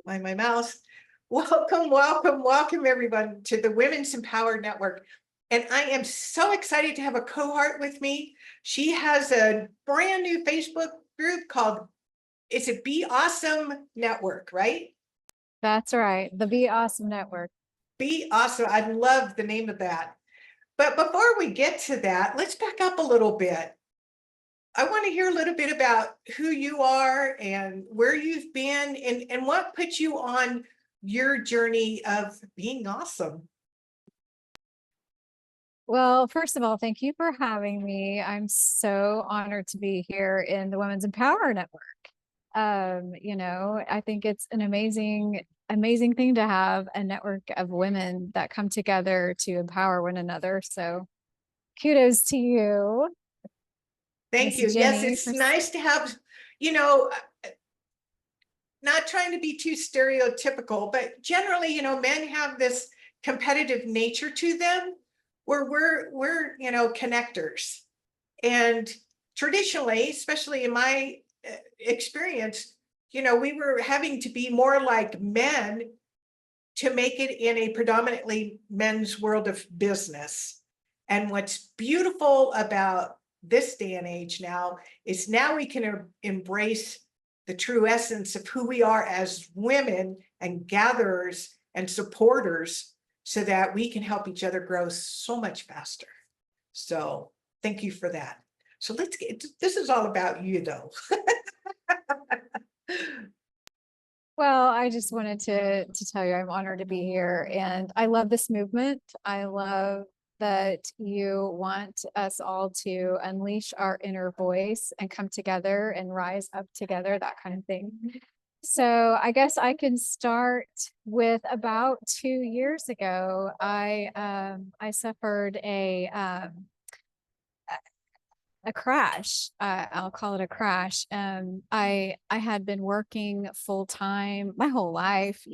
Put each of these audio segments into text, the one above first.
My mouse. Welcome, welcome, welcome everyone to the Women's Empowered Network. And I am so excited to have a cohort with me. She has a brand new Facebook group called, is it Be Awesome Network, right? That's right. The Be Awesome Network. Be Awesome. I love the name of that. But before we get to that, let's back up a little bit. I want to hear a little bit about who you are and where you've been and what put you on your journey of being awesome. Well, first of all, thank you for having me. I'm so honored to be here in the Women's Empower Network. I think it's an amazing thing to have a network of women that come together to empower one another. So kudos to you. Thank you. Yes, it's nice to have, not trying to be too stereotypical, but generally, men have this competitive nature to them where we're connectors. And traditionally, especially in my experience, we were having to be more like men to make it in a predominantly men's world of business. And what's beautiful about this day and age now is now we can embrace the true essence of who we are as women and gatherers and supporters so that we can help each other grow so much faster. So thank you for that. So this is all about you though. Well, I just wanted to tell you I'm honored to be here, and I love this movement. I love that you want us all to unleash our inner voice and come together and rise up together, that kind of thing. So I guess I can start with about 2 years ago. I suffered a crash. I'll call it a crash. I had been working full time my whole life.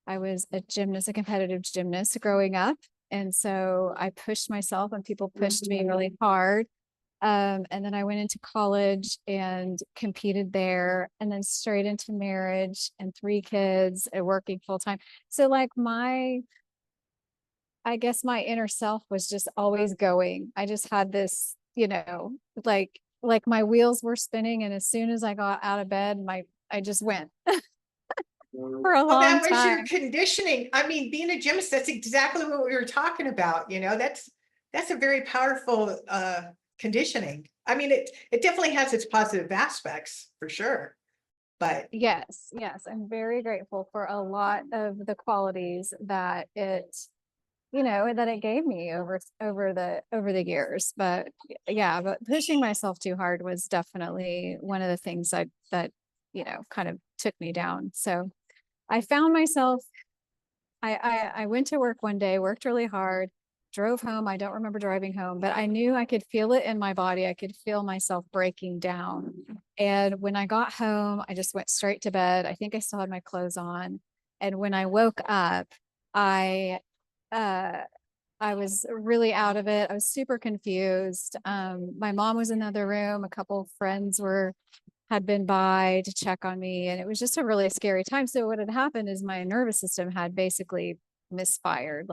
I was a gymnast, a competitive gymnast growing up. And so I pushed myself and people pushed me really hard. And then I went into college and competed there, and then straight into marriage and 3 kids and working full time. So I guess my inner self was just always going. I just had this, like my wheels were spinning. And as soon as I got out of bed, I just went for a long time. That was your conditioning. I mean, being a gymnast, that's exactly what we were talking about. That's a very powerful conditioning. I mean, it definitely has its positive aspects for sure. But yes, I'm very grateful for a lot of the qualities that it gave me over the years. But pushing myself too hard was definitely one of the things that kind of took me down. So I found myself, I went to work one day, worked really hard, drove home. I don't remember driving home, but I knew I could feel it in my body. I could feel myself breaking down. And when I got home, I just went straight to bed. I think I still had my clothes on. And when I woke up, I was really out of it. I was super confused. My mom was in the other room. A couple of friends had been by to check on me, and it was just a really scary time. So what had happened is my nervous system had basically misfired,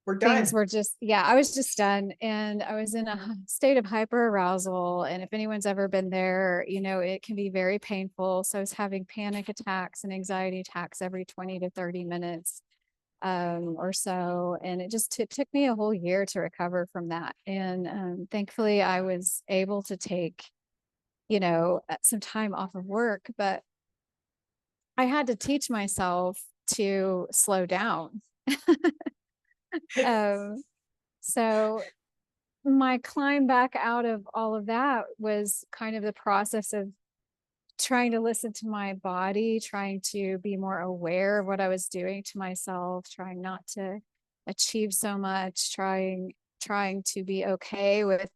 we're done. Things were I was just done. And I was in a state of hyper arousal. And if anyone's ever been there, it can be very painful. So I was having panic attacks and anxiety attacks every 20 to 30 minutes or so. And it took me a whole year to recover from that. And thankfully I was able to take, some time off of work, but I had to teach myself to slow down. So my climb back out of all of that was kind of the process of trying to listen to my body, trying to be more aware of what I was doing to myself, trying not to achieve so much, trying to be okay with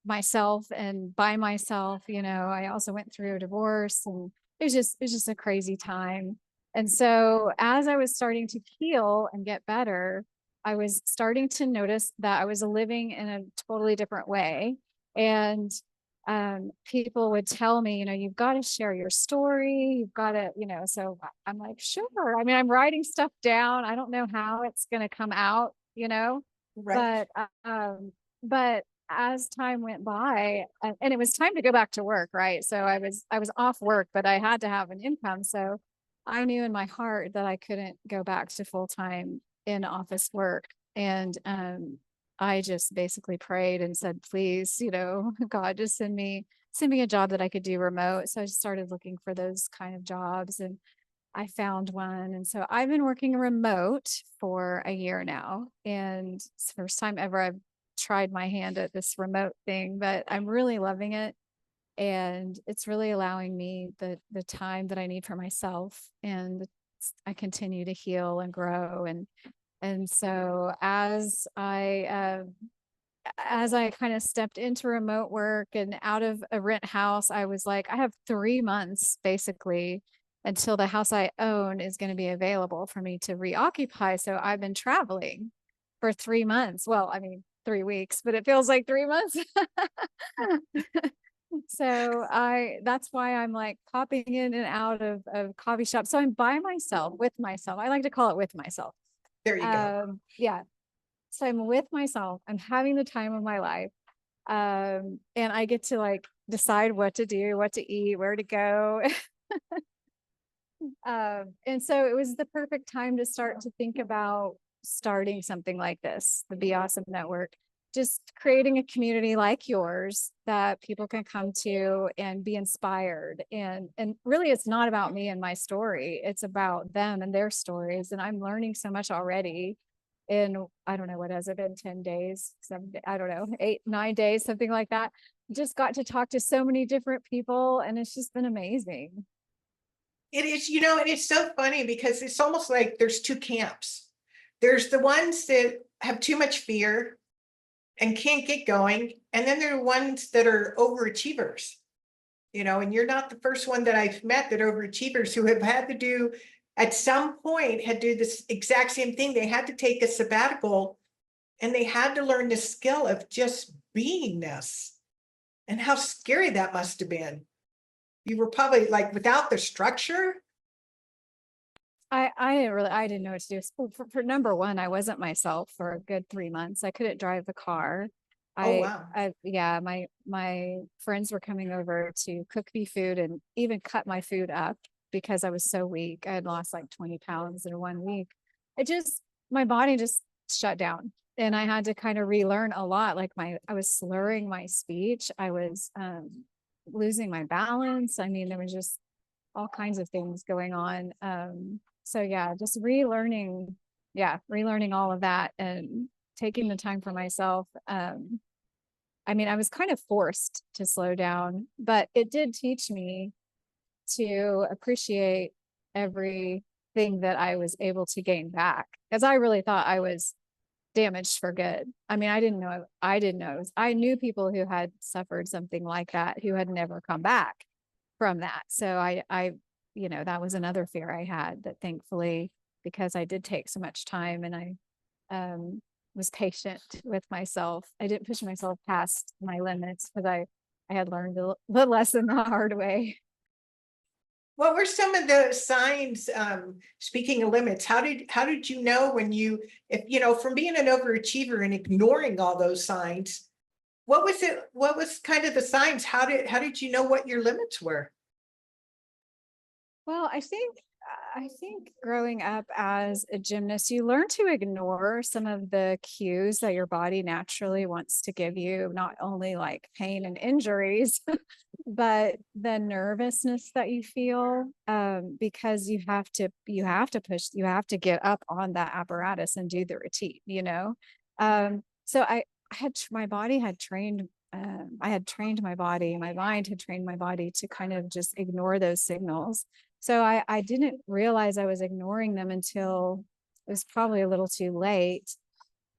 myself and by myself. I also went through a divorce, and it was just a crazy time. And so as I was starting to heal and get better, I was starting to notice that I was living in a totally different way. And people would tell me, you've got to share your story. You've got to, so I'm like, sure. I mean, I'm writing stuff down. I don't know how it's going to come out, Right. but, but as time went by, and it was time to go back to work, right? So I was off work, but I had to have an income. So I knew in my heart that I couldn't go back to full-time in office work. And I just basically prayed and said, please, God, just send me a job that I could do remote. So I just started looking for those kind of jobs, and I found one. And so I've been working remote for a year now. And it's the first time ever I've tried my hand at this remote thing, but I'm really loving it. And it's really allowing me the time that I need for myself. And I continue to heal and grow. And so as I kind of stepped into remote work and out of a rent house, I was like, I have 3 months basically until the house I own is going to be available for me to reoccupy. So I've been traveling for 3 months. Well, I mean, 3 weeks, but it feels like 3 months. So that's why I'm like popping in and out of coffee shops. So I'm by myself, with myself. I like to call it with myself. There you go. Yeah. So I'm with myself. I'm having the time of my life. And I get to like decide what to do, what to eat, where to go. And so it was the perfect time to start to think about starting something like this, the Be Awesome Network, just creating a community like yours that people can come to and be inspired. And really it's not about me and my story. It's about them and their stories. And I'm learning so much already in, I don't know, what has it been, 10 days, I don't know, 8, 9 days, something like that. Just got to talk to so many different people, and it's just been amazing. It is, and it's so funny because it's almost like there's two camps. There's the ones that have too much fear and can't get going. And then there are ones that are overachievers, and you're not the first one that I've met that overachievers who have had to do, at some point, had to do this exact same thing. They had to take a sabbatical and they had to learn the skill of just beingness, and how scary that must have been. You were probably like without the structure. I didn't know what to do. For number one, I wasn't myself for a good 3 months. I couldn't drive the car. Oh, wow. Yeah, my friends were coming over to cook me food and even cut my food up because I was so weak. I had lost like 20 pounds in 1 week. My body just shut down, and I had to kind of relearn a lot. Like I was slurring my speech. I was losing my balance. I mean, there was just all kinds of things going on. So yeah, just relearning all of that and taking the time for myself. I mean, I was kind of forced to slow down, but it did teach me to appreciate everything that I was able to gain back, because I really thought I was damaged for good. I mean, I didn't know. I knew people who had suffered something like that who had never come back from that. So that was another fear I had, that thankfully, because I did take so much time and I was patient with myself, I didn't push myself past my limits, because I had learned the lesson the hard way. What were some of the signs, speaking of limits, how did you know when from being an overachiever and ignoring all those signs, what was kind of the signs? How did you know what your limits were? Well, I think growing up as a gymnast, you learn to ignore some of the cues that your body naturally wants to give you, not only like pain and injuries, but the nervousness that you feel, because you have to get up on that apparatus and do the routine. So my body had trained. I had trained my body, my mind had trained my body to kind of just ignore those signals. So I didn't realize I was ignoring them until it was probably a little too late.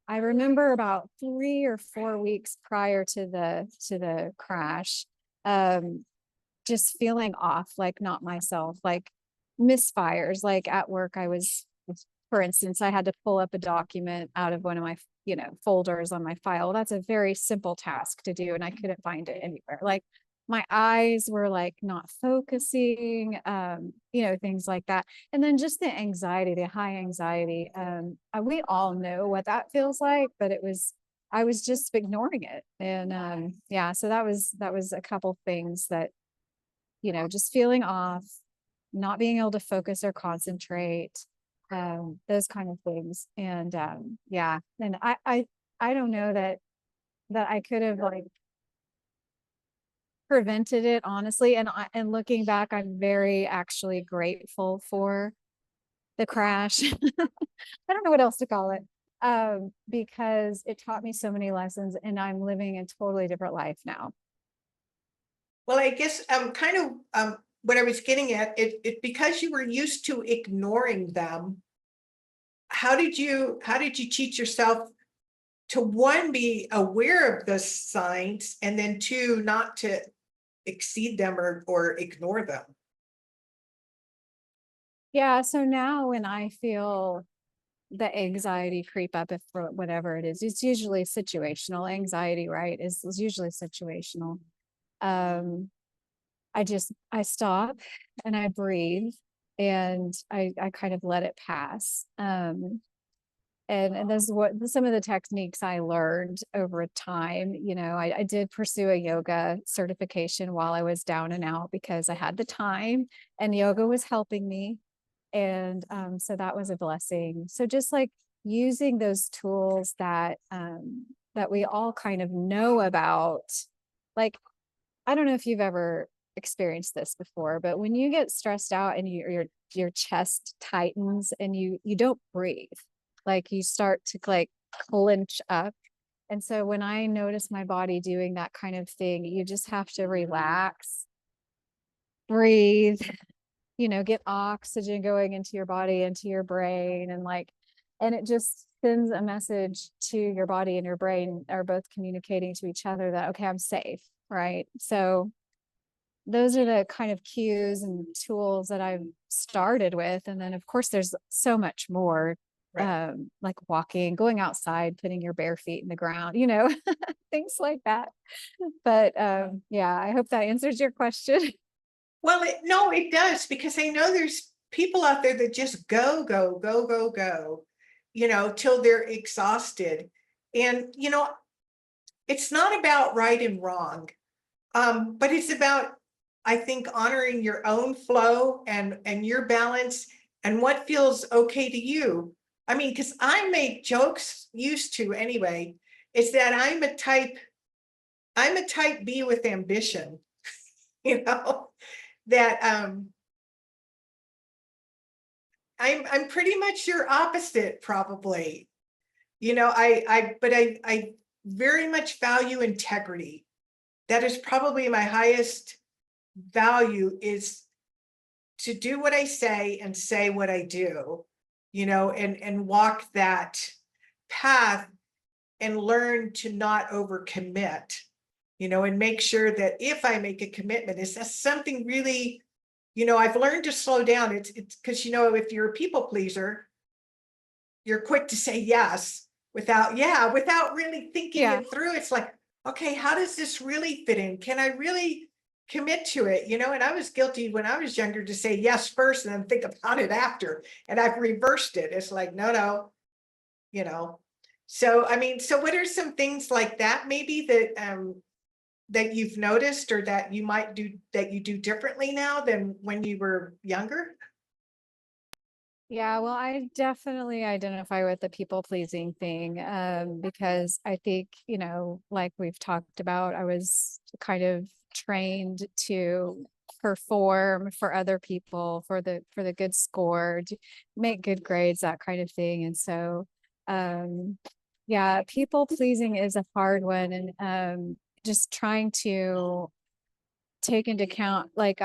I remember about 3 or 4 weeks prior to the crash, just feeling off, like not myself, like misfires. Like at work, I was for instance, I had to pull up a document out of one of my, folders on my file. That's a very simple task to do, and I couldn't find it anywhere. Like my eyes were like not focusing, things like that. And then just the anxiety, the high anxiety. We all know what that feels like, but I was just ignoring it. And yeah, so that was a couple things that, just feeling off, not being able to focus or concentrate, those kind of things. And yeah, and I don't know that I could have like prevented it, honestly. And looking back, I'm very actually grateful for the crash. I don't know what else to call it. Because it taught me so many lessons, and I'm living a totally different life now. Well, I guess kind of what I was getting at, it because you were used to ignoring them, how did you teach yourself to, one, be aware of the signs, and then two, not to exceed them or ignore them? Yeah, so now when I feel the anxiety creep up, if for whatever it is, it's usually situational anxiety, right? Is usually situational. Um, I stop and I breathe, and I kind of let it pass. And this is what some of the techniques I learned over time. I did pursue a yoga certification while I was down and out because I had the time, and yoga was helping me. And so that was a blessing. So just like using those tools that we all kind of know about, like, I don't know if you've ever experienced this before, but when you get stressed out and your chest tightens and you don't breathe, like you start to like clench up. And so when I notice my body doing that kind of thing, you just have to relax, breathe, get oxygen going into your body, into your brain, and it just sends a message to your body, and your brain are both communicating to each other that, okay, I'm safe, right? So those are the kind of cues and tools that I've started with. And then of course there's so much more, Right. like walking, going outside, putting your bare feet in the ground, things like that. But yeah, I hope that answers your question. Well, no, it does, because I know there's people out there that just go, go, go, go, go, till they're exhausted. And, it's not about right and wrong, but it's about, I think, honoring your own flow and your balance and what feels okay to you. I mean, because I make jokes, used to anyway, is that I'm a type B with ambition, you know, that I'm pretty much your opposite, probably. But I very much value integrity. That is probably my highest value, is to do what I say and say what I do, and walk that path and learn to not overcommit, and make sure that if I make a commitment, is that something really, I've learned to slow down. It's because, if you're a people pleaser, you're quick to say yes without really thinking Yeah. it through. It's like, okay, how does this really fit in? Can I really commit to it? And I was guilty when I was younger to say yes first and then think about it after. And I've reversed it. It's like, no, no, you know. So I mean, so what are some things like that maybe that you've noticed, or that you do differently now than when you were younger? Yeah, well, I definitely identify with the people pleasing thing, because I think, like we've talked about, I was kind of trained to perform for other people, for the good score, to make good grades, that kind of thing. And so, yeah, people pleasing is a hard one, and just trying to take into account, like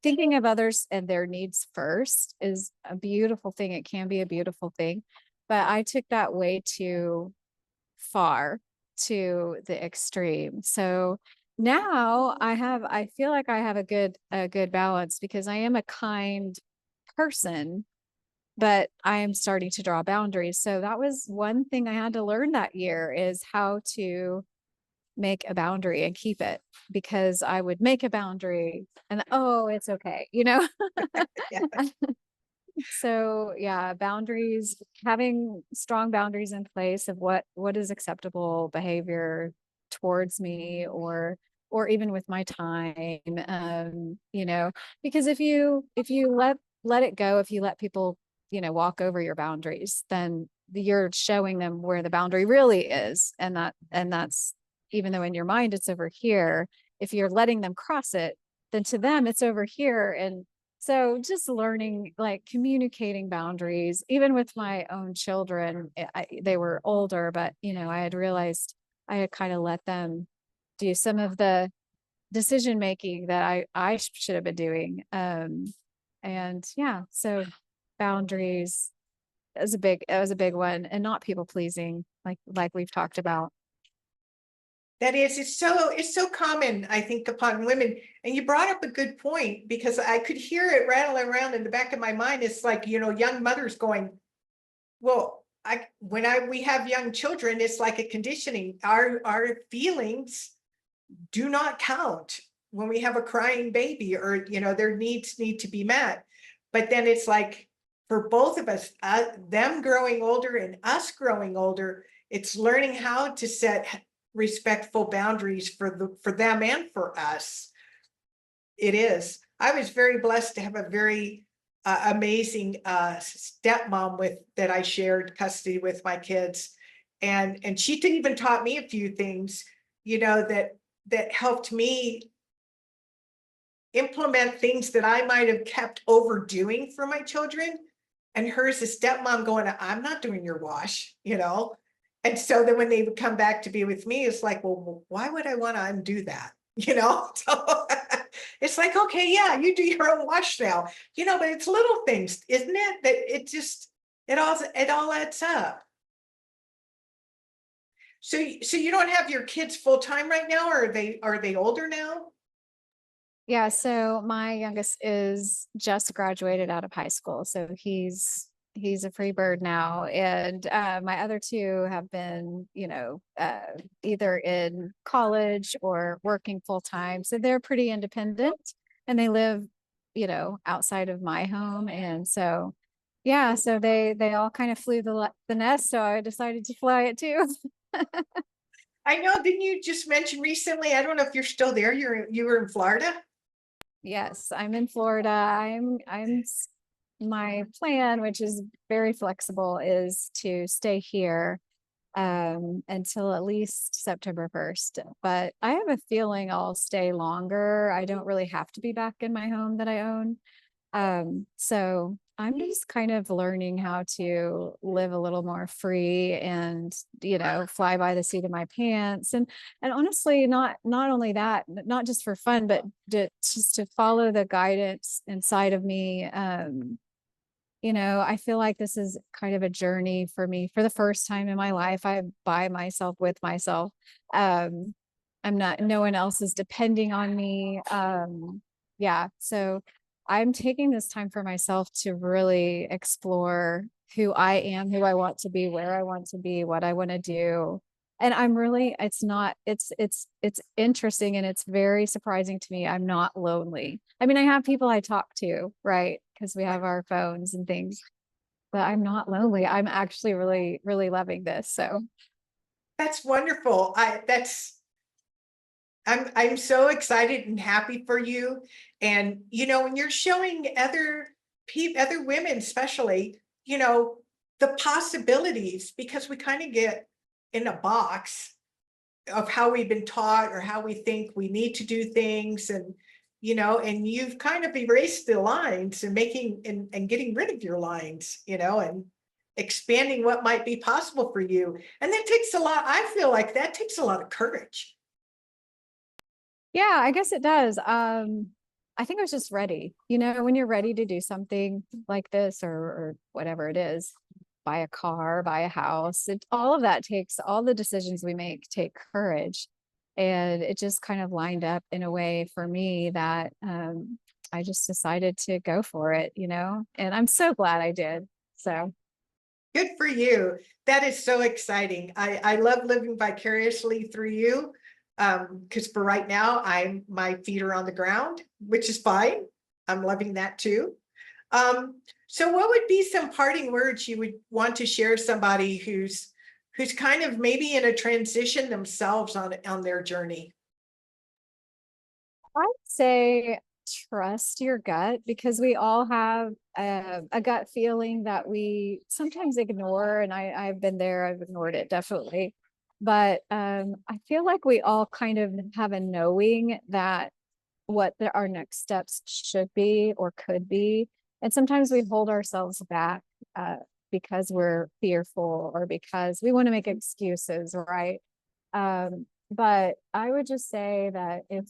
thinking of others and their needs first is a beautiful thing. It can be a beautiful thing, but I took that way too far, to the extreme. So now I feel like I have a good balance, because I am a kind person, but I am starting to draw boundaries. So that was one thing I had to learn that year, is how to make a boundary and keep it, because I would make a boundary and, oh, it's okay, you know? Yeah. So yeah, boundaries, having strong boundaries in place of what is acceptable behavior towards me, or even with my time, you know, because if you let it go, if you let people, walk over your boundaries, then you're showing them where the boundary really is. And that's, even though in your mind it's over here, if you're letting them cross it, then to them it's over here. And so just learning, like, communicating boundaries, even with my own children. They were older, but I had realized I had kind of let them do some of the decision making that I should have been doing. And yeah, so boundaries is a big one, and not people pleasing, like we've talked about. That is, it's so common, I think, upon women. And you brought up a good point, because I could hear it rattling around in the back of my mind. It's like, young mothers going, well, we have young children, it's like a conditioning. Our feelings do not count when we have a crying baby, or, their needs need to be met. But then it's like, for both of us, them growing older and us growing older, it's learning how to set respectful boundaries for them and for us. It is. I was very blessed to have a very amazing stepmom that I shared custody with my kids, and she even taught me a few things, that helped me implement things that I might have kept overdoing for my children. And her as a stepmom going, I'm not doing your wash. And so then when they would come back to be with me, it's like, well, why would I want to undo that? So it's like, okay, yeah, you do your own wash now, but it's little things, isn't it? That it all adds up. So you don't have your kids full time right now, or are they older now? Yeah, so my youngest is just graduated out of high school, so he's a free bird now, and my other two have been, either in college or working full time, so they're pretty independent, and they live, outside of my home, and so yeah, so they all kind of flew the nest, so I decided to fly it too. I know, didn't you just mention recently, I don't know if you're still there, you were in Florida? Yes, I'm in Florida. My plan, which is very flexible, is to stay here until at least September 1st. But I have a feeling I'll stay longer. I don't really have to be back in my home that I own. So I'm just kind of learning how to live a little more free, and, fly by the seat of my pants. And honestly, not only that, not just for fun, but just to follow the guidance inside of me. I feel like this is kind of a journey for me. For the first time in my life, I'm by myself, with myself. Um, no one else is depending on me. Yeah. So I'm taking this time for myself to really explore who I am, who I want to be, where I want to be, what I want to do. And I'm really, it's interesting, and it's very surprising to me. I'm not lonely. I mean, I have people I talk to, right? Because we have our phones and things, but I'm not lonely. I'm actually really, really loving this. So That's wonderful. I'm so excited and happy for you. And when you're showing other women, especially, the possibilities, because we kind of get in a box of how we've been taught, or how we think we need to do things. And you've kind of erased the lines, and making and getting rid of your lines, and expanding what might be possible for you. And that takes a lot. I feel like that takes a lot of courage. yeah, I guess it does. I think I was just ready. When you're ready to do something like this, or whatever it is, buy a car, buy a house, all of that takes, all the decisions we make take courage. And it just kind of lined up in a way for me that I just decided to go for it, and I'm so glad I did. So Good for you. That is so exciting. I love living vicariously through you. Because for right now, my feet are on the ground, which is fine. I'm loving that too. So what would be some parting words you would want to share somebody who's kind of maybe in a transition themselves on their journey? I'd say trust your gut, because we all have a gut feeling that we sometimes ignore. And I've been there, I've ignored it definitely. But I feel like we all kind of have a knowing that what our next steps should be or could be. And sometimes we hold ourselves back because we're fearful or because we want to make excuses, right? But I would just say that if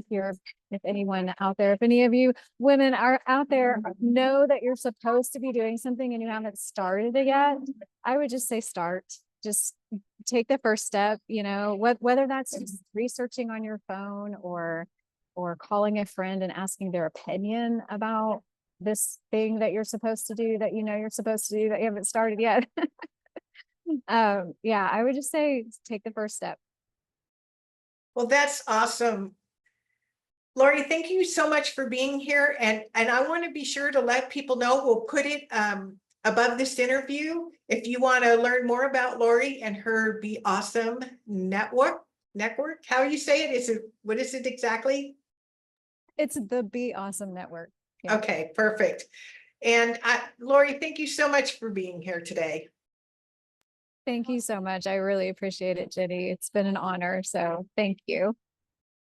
you're if anyone out there, if any of you women are out there, know that you're supposed to be doing something and you haven't started it yet, I would just say start. Just take the first step, whether that's just researching on your phone or calling a friend and asking their opinion about this thing that you're supposed to do, that you're supposed to do, that you haven't started yet. Yeah, I would just say take the first step. Well, that's awesome. Lori, thank you so much for being here. And I want to be sure to let people know, we'll put it above this interview. If you want to learn more about Lori and her Be Awesome network, how you say it? What is it exactly? It's the Be Awesome Network. Yeah. Okay, perfect. And Lori, thank you so much for being here today. Thank you so much. I really appreciate it, Jenny. It's been an honor. So thank you.